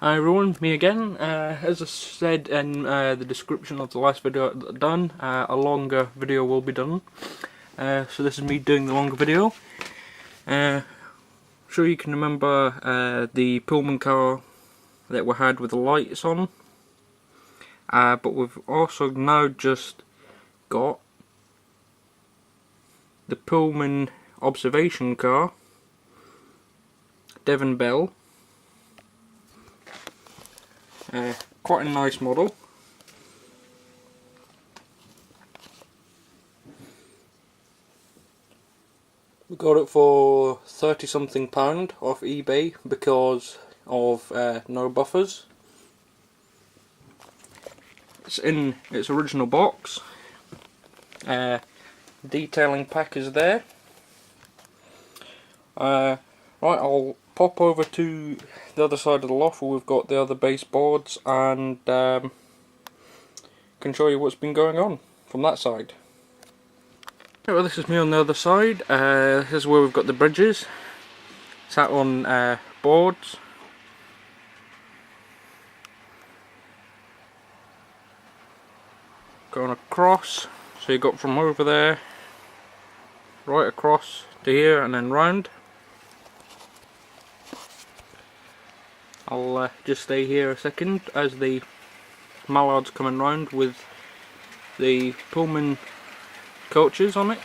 Hi everyone, me again. As I said in the description of the last video done, a longer video will be done. So this is me doing the longer video. Sure you can remember the Pullman car that we had with the lights on. But we've also now just got the Pullman observation car, Devon Bell. Quite a nice model. We got it for £30 something off eBay because of no buffers. It's in its original box. Detailing pack is there. Right, I'll pop over to the other side of the loft where we've got the other base boards and can show you what's been going on from that side. Well, this is me on the other side. This is where we've got the bridges sat on boards. Going across, so you got from over there right across to here and then round. I'll just stay here a second as the mallard's coming round with the Pullman coaches on it.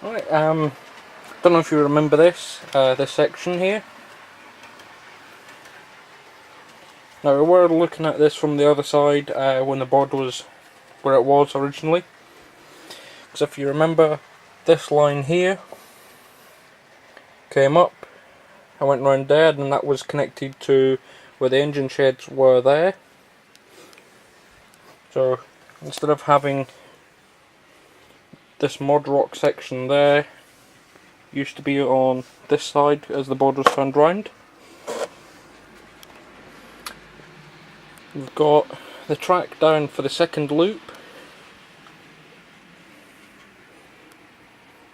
Right, don't know if you remember this section here. Now we were looking at this from the other side when the board was where it was originally. Because if you remember, this line here came up and went round there, and that was connected to where the engine sheds were there. So instead of having this Modrock section there, used to be on this side as the board was turned round. We've got the track down for the second loop,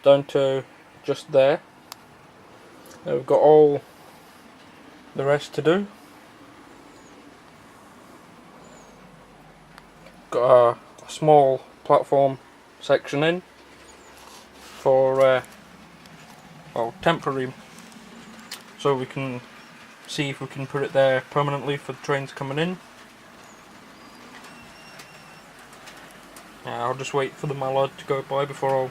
down to just there. Now we've got all the rest to do. Got a small platform section in for well, temporary, so we can see if we can put it there permanently for the trains coming in. I'll just wait for the mallard to go by before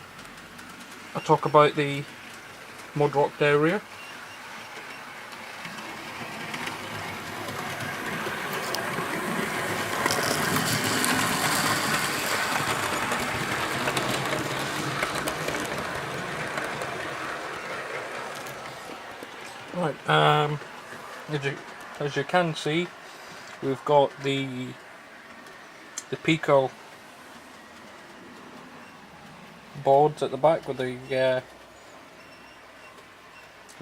I'll talk about the Modrock area. Right, as you can see, we've got the Pico boards at the back with the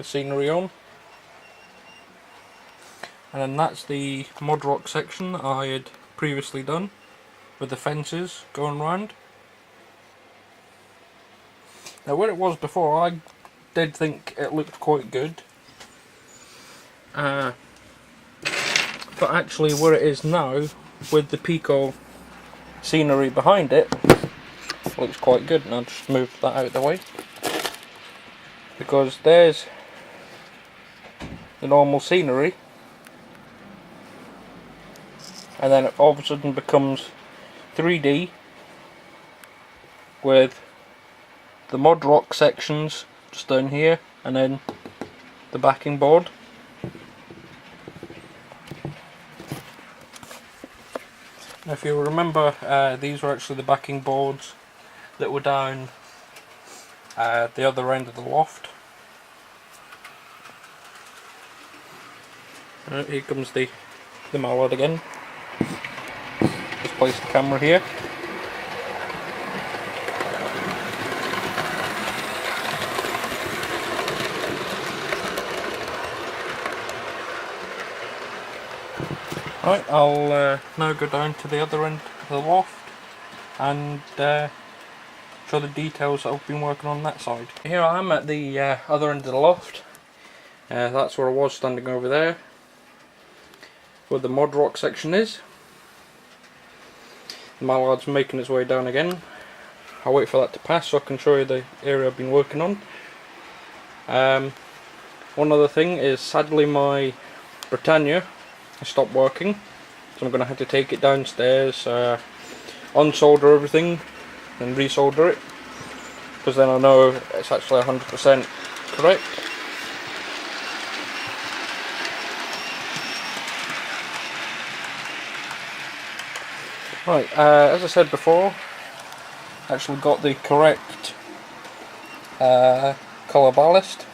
scenery on, and then that's the Modrock section that I had previously done with the fences going round. Now where it was before, I did think it looked quite good, but actually where it is now with the Pico scenery behind it, looks quite good. And I'll just move that out of the way, because there's the normal scenery, and then it all of a sudden becomes 3D with the Modrock sections just down here and then the backing board. Now if you remember, these were actually the backing boards that were down the other end of the loft. Right, here comes the mallard again. Just place the camera here. Right, I'll now go down to the other end of the loft and show the details that I've been working on that side. Here I am at the other end of the loft. That's where I was standing over there, where the mod rock section is. The mallard's making its way down again. I'll wait for that to pass so I can show you the area I've been working on. One other thing is, sadly my Britannia has stopped working, so I'm going to have to take it downstairs, unsolder everything and resolder it, because then I know it's actually 100% correct. Right, as I said before, actually got the correct colour ballast.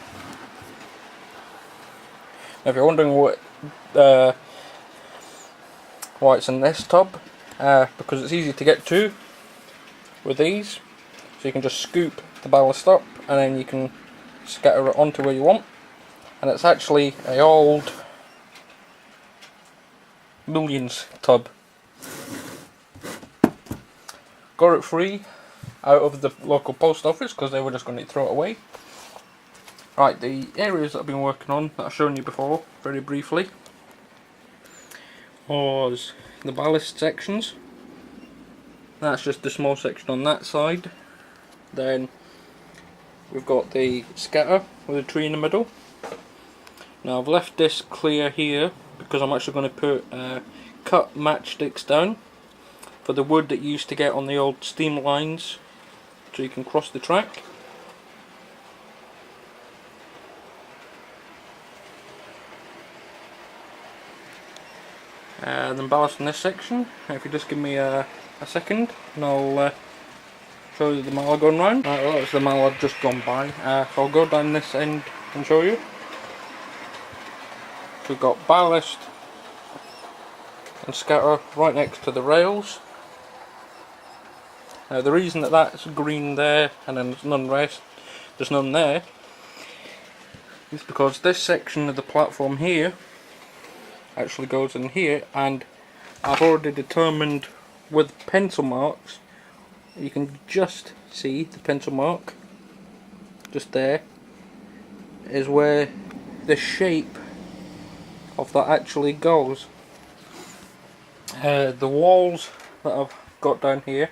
Now if you're wondering why it's in this tub, because it's easy to get to with these, so you can just scoop the ballast up and then you can scatter it onto where you want. And it's actually a old Millions tub. Got it free out of the local post office because they were just going to throw it away. Right, the areas that I've been working on that I've shown you before, very briefly, was the ballast sections. That's just the small section on that side. Then we've got the scatter with a tree in the middle. Now I've left this clear here because I'm actually going to put cut matchsticks down for the wood that you used to get on the old steam lines so you can cross the track. Then ballast in this section. If you just give me a second and I'll show you the mallard going round. Right, well, that's the mallard just gone by, so I'll go down this end and show you. So we've got ballast and scatter right next to the rails. Now the reason that that's green there and then there's none there, is because this section of the platform here actually goes in here, and I've already determined with pencil marks, you can just see the pencil mark just there is where the shape of that actually goes. The walls that I've got down here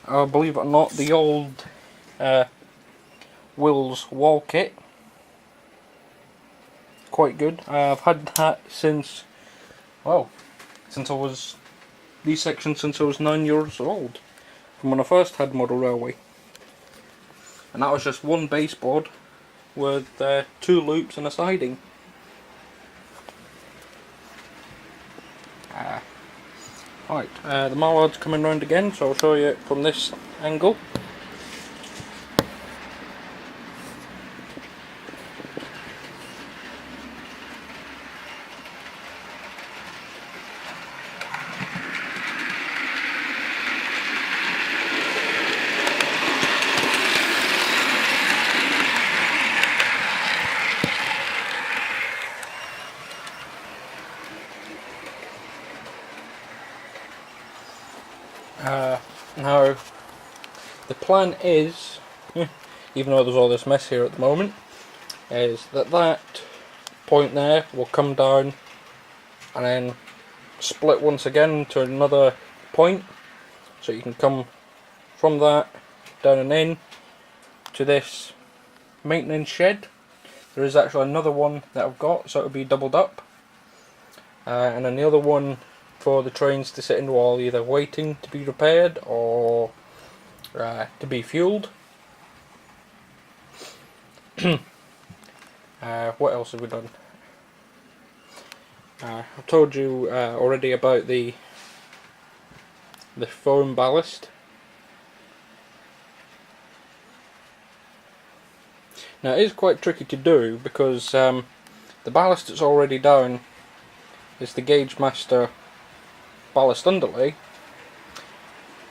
are, believe it or not, the old Wills wall kit. Quite good. I've had that since, well, these sections since I was 9 years old, from when I first had Model Railway. And that was just one baseboard with 2 loops and a siding. Right, the mallard's coming round again, so I'll show you it from this angle. Now, the plan is, even though there's all this mess here at the moment, is that point there will come down and then split once again to another point, so you can come from that down and in to this maintenance shed. There is actually another one that I've got, so it'll be doubled up, and then the other one for the trains to sit in while either waiting to be repaired or to be fueled. What else have we done? I've told you already about the foam ballast. Now it is quite tricky to do because the ballast that's already down is the Gauge Master ballast underlay,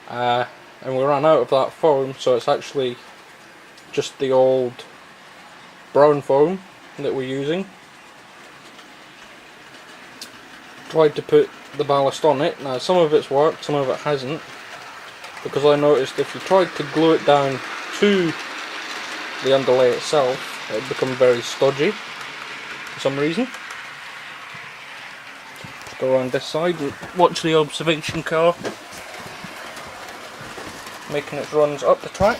and we ran out of that foam, so it's actually just the old brown foam that we're using. tried to put the ballast on it. Now some of it's worked, some of it hasn't, because I noticed if you tried to glue it down to the underlay itself, it would become very stodgy for some reason. Let's go around this side, watch the observation car making its runs up the track.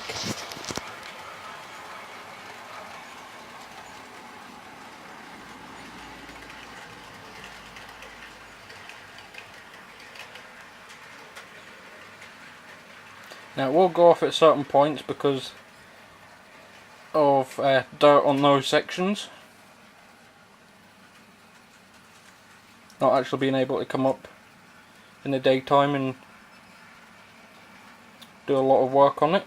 Now it will go off at certain points because of dirt on those sections. Not actually being able to come up in the daytime and do a lot of work on it.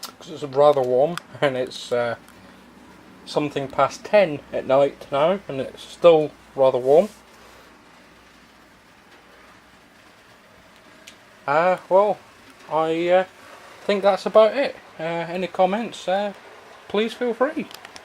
Because it's rather warm and it's something past 10 at night now and it's still rather warm. Well, I think that's about it. Any comments, please feel free.